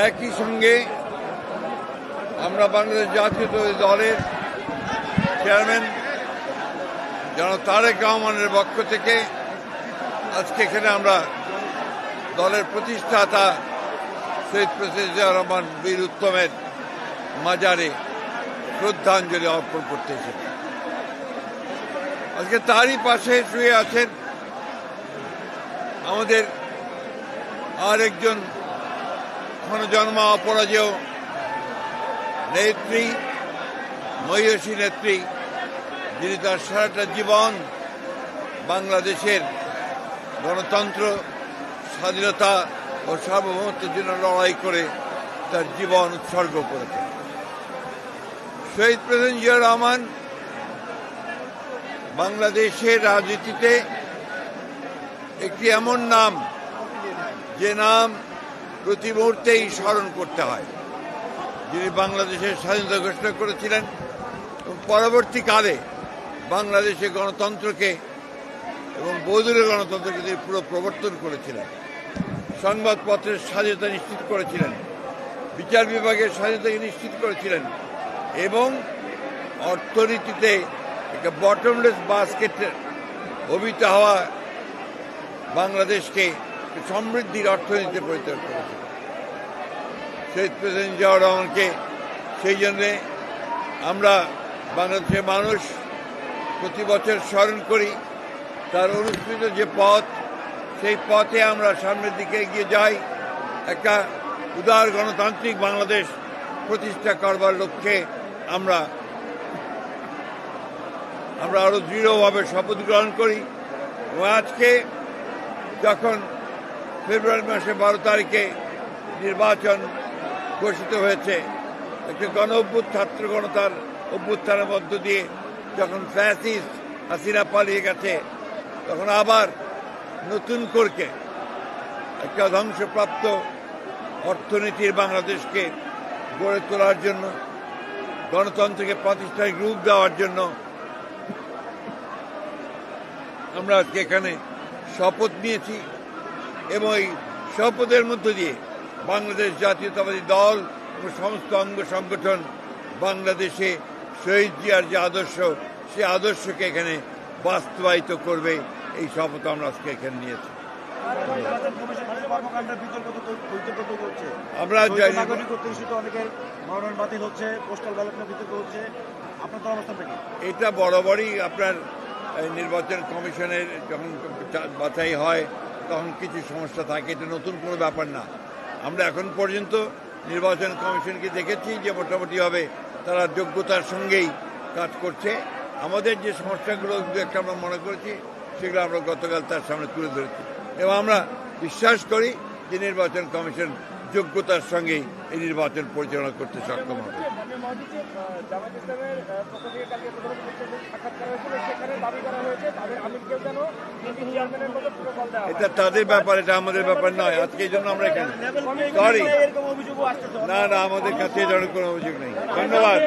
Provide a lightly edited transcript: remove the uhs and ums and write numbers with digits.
একই সঙ্গে আমরা বাংলাদেশ জাতীয়তাবাদী দলের চেয়ারম্যান জনাব তারেক রহমানের পক্ষ থেকে আজকে এখানে আমরা দলের প্রতিষ্ঠাতা শহীদ প্রেসিডেন্ট জিয়া রহমান বীর উত্তমের মাজারে শ্রদ্ধাঞ্জলি অর্পণ করতে এসেছি। আজকে তারই পাশে শুয়ে আছেন আমাদের আর একজন ক্ষণজন্মা অপরাজেয় নেত্রী, মহিষী নেত্রী, যিনি তার সারাটা জীবন বাংলাদেশের গণতন্ত্র, স্বাধীনতা ও সার্বভৌমত্বের জন্য লড়াই করে তার জীবন উৎসর্গ করেছেন। শহীদ প্রেসিডেন্ট জিয়া রহমান বাংলাদেশের রাজনীতিতে একটি এমন নাম, যে নাম প্রতি মুহূর্তেই স্মরণ করতে হয়, যিনি বাংলাদেশের স্বাধীনতা ঘোষণা করেছিলেন এবং পরবর্তীকালে বাংলাদেশে গণতন্ত্রকে এবং বহুদলীয় গণতন্ত্রকে তিনি পুরো প্রবর্তন করেছিলেন। সংবাদপত্রের স্বাধীনতা নিশ্চিত করেছিলেন, বিচার বিভাগের স্বাধীনতাকে নিশ্চিত করেছিলেন এবং অর্থনীতিতে একটা বটমলেস বাস্কেটের অভিত হওয়া বাংলাদেশকে সমৃদ্ধির অর্থনীতিতে পরিণত করেছিল। শহীদ প্রেসিডেন্ট জিয়া রহমানকে সেই জন্যে আমরা বাংলাদেশের মানুষ প্রতি বছর স্মরণ করি। তার অনুসৃত যে পথ, সেই পথে আমরা সামনের দিকে এগিয়ে যাই, একটা উদার গণতান্ত্রিক বাংলাদেশ প্রতিষ্ঠা করবার লক্ষ্যে আমরা আরো দৃঢ়ভাবে শপথ গ্রহণ করি। এবং আজকে যখন ফেব্রুয়ারি মাসে 12 তারিখে নির্বাচন ঘোষিত হয়েছে, একটি ছাত্র গণতার অভ্যুত্থানের মধ্য দিয়ে যখন ফ্যাসিস্ট হাসিনা পালিয়ে গেছে, তখন আবার নতুন করে একটা ধ্বংসপ্রাপ্ত অর্থনীতির বাংলাদেশকে গড়ে তোলার জন্য, গণতন্ত্রকে প্রাতিষ্ঠানিক রূপ দেওয়ার জন্য আমরা আজকে এখানে শপথ নিয়েছি। এবং এই শপথের মধ্য দিয়ে বাংলাদেশ জাতীয়তাবাদী দল এবং সমস্ত অঙ্গ সংগঠন বাংলাদেশে শহীদ জিয়ার যে আদর্শ, সে আদর্শকে এখানে বাস্তবায়িত করবে, এই শপথ আমরা আজকে এখানে নিয়েছি। আমরা এটা বরাবরই আপনার নির্বাচন কমিশনের যখন বাছাই হয় তখন কিছু সমস্যা থাকে, এটা নতুন কোনো ব্যাপার না। আমরা এখন পর্যন্ত নির্বাচন কমিশনকে দেখেছি যে মোটামুটিভাবে তারা যোগ্যতার সঙ্গেই কাজ করছে। আমাদের যে সমস্যাগুলো একটা আমরা মনে করেছি, সেগুলো আমরা গতকাল তার সামনে তুলে ধরেছি এবং আমরা বিশ্বাস করি যে নির্বাচন কমিশন যোগ্যতার সঙ্গেই এই নির্বাচন পরিচালনা করতে সক্ষম হবে। এটা তাদের ব্যাপার, এটা আমাদের ব্যাপার নয়। আজকে এই জন্য আমরা এখানে সরি না আমাদের কাছে এই ধরনের কোনো অভিযোগ নেই। ধন্যবাদ।